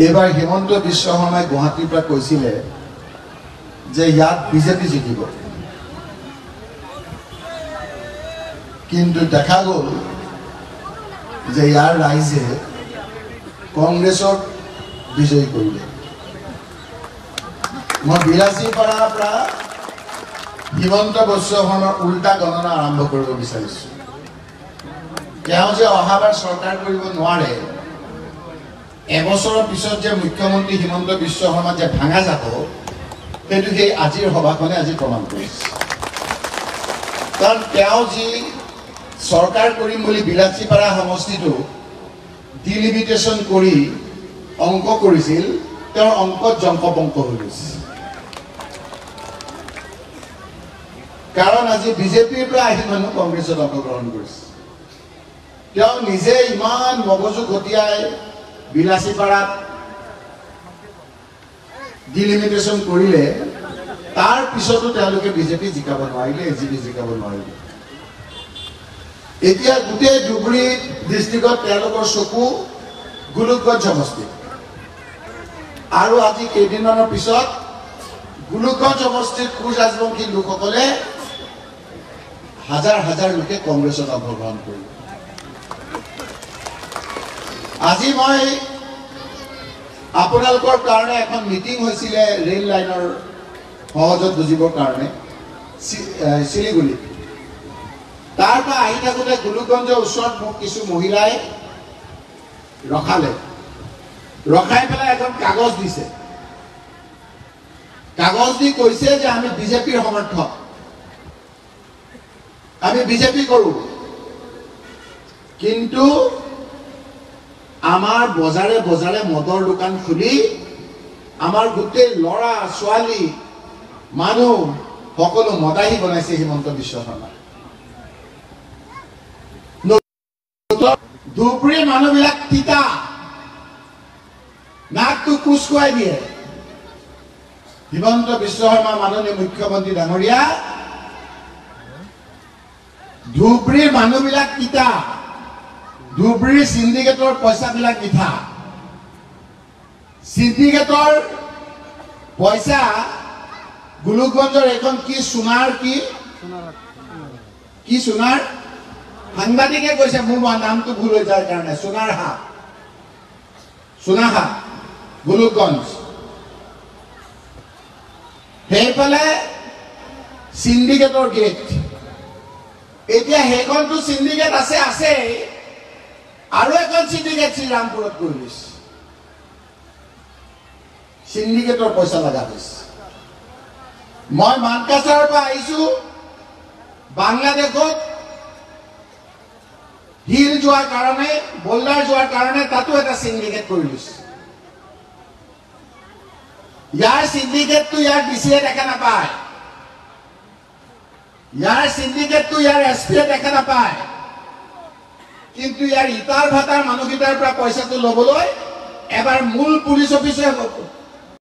এইবাৰ হিমন্ত বিশ্ব শৰ্মাই গুৱাহাটীৰ পৰা কৈছিলে যে ইয়াত বিজেপি জিকিব, কিন্তু দেখা গ'ল যে ইয়াৰ ৰাইজে কংগ্ৰেছক বিজয়ী কৰিলে। মই বিলাসীপাৰাৰ পৰা হিমন্ত বিশ্ব শৰ্মাৰ উল্টা গণনা আৰম্ভ কৰিব বিচাৰিছোঁ। তেওঁ যে অহাবাৰ চৰকাৰ কৰিব নোৱাৰে, এবছৰৰ পিছত যে মুখ্যমন্ত্ৰী হিমন্ত বিশ্ব শৰ্মা যে ভাঙা যাব, সেইটো সেই আজিৰ সভাখনে আজি প্ৰমাণ কৰিছে। কাৰণ তেওঁ যি চৰকাৰ কৰিম বুলি বিলাসীপাৰা সমষ্টিটো ডিলিমিটেশ্যন কৰি অংক কৰিছিল, তেওঁৰ অংকত জংকপংক হৈ গৈছে। কাৰণ আজি বিজেপিৰ পৰা আহি মানুহ কংগ্ৰেছত অংশগ্ৰহণ কৰিছে। তেওঁ নিজে ইমান মগজু ঘটিয়াই বিলাসীপাৰাত ডিলিমিটেশ্যন কৰিলে, তাৰ পিছতো তেওঁলোকে বিজেপি জিকাব নোৱাৰিলে, এজিপি জিকাব নোৱাৰিলে। এতিয়া গোটেই ধুবুৰী ডিষ্ট্ৰিক্টত তেওঁলোকৰ চকু গোলোকগঞ্জ সমষ্টি, আৰু আজি কেইদিনমানৰ পিছত গোলোকগঞ্জ সমষ্টিত কোচ ৰাজবংশী লোকসকলে হাজাৰ হাজাৰ লোকে কংগ্ৰেছত অংশগ্ৰহণ কৰিলে। আজি মই আপোনালোকৰ কাৰণে এখন মিটিং হৈছিলে ৰেল লাইনৰ সহজত বুজিবৰ কাৰণে শিলিগুড়িত। তাৰ পৰা আহি থাকোঁতে গোলোকগঞ্জৰ ওচৰত মোক কিছু মহিলাই ৰখালে, ৰখাই পেলাই এখন কাগজ দিছে। কাগজ দি কৈছে যে আমি বিজেপিৰ সমৰ্থক, আমি বিজেপি কৰোঁ, কিন্তু আমাৰ বজাৰে বজাৰে মদৰ দোকান খুলি আমাৰ গোটেই ল'ৰা ছোৱালী মানুহ সকলো মদাহী বনাইছে হিমন্ত বিশ্ব শৰ্মাই। ধুবুৰীৰ মানুহবিলাক তিতা, নাকটো কোচ খুৱাই দিয়ে। হিমন্ত বিশ্ব শৰ্মা মাননীয় মুখ্যমন্ত্ৰী ডাঙৰীয়া, ধুবুৰীৰ মানুহবিলাক তিতা, ধুবুৰীৰ চিণ্ডিকেটৰ পইচাবিলাক মিঠা। চিণ্ডিকেটৰ পইচা গোলোকগঞ্জৰ এখন কি সোণাৰ কি সোণাৰ সাংবাদিকে কৈছে, মোৰ নামটো ভুল হৈ যায় কাৰণে, সোণাহাট গোলোকগঞ্জ, সেইফালে চিণ্ডিকেটৰ গেট। এতিয়া সেইখনটো চিণ্ডিকেট আছে, আৰু এখন চিণ্ডিকেট শ্ৰীৰামপুৰত কৰি লৈছে। চিণ্ডিকেটৰ পইচা লগা হৈছে। মই মানকাছাৰৰ পৰা আহিছো, বাংলাদেশত হিল যোৱাৰ কাৰণে, বোল্ডাৰ যোৱাৰ কাৰণে তাতো এটা চিণ্ডিকেট কৰি লৈছে। ইয়াৰ চিণ্ডিকেটটো ইয়াৰ ডিচিয়ে দেখা নাপায়, ইয়াৰ চিণ্ডিকেটটো ইয়াৰ এছপিয়ে দেখা নাপায়, কিন্তু ইয়াৰ ইটাৰ ভাটাৰ মানুহকেইটাৰ পৰা পইচাটো ল'বলৈ এবাৰ মূল পুলিচ অফিচাৰে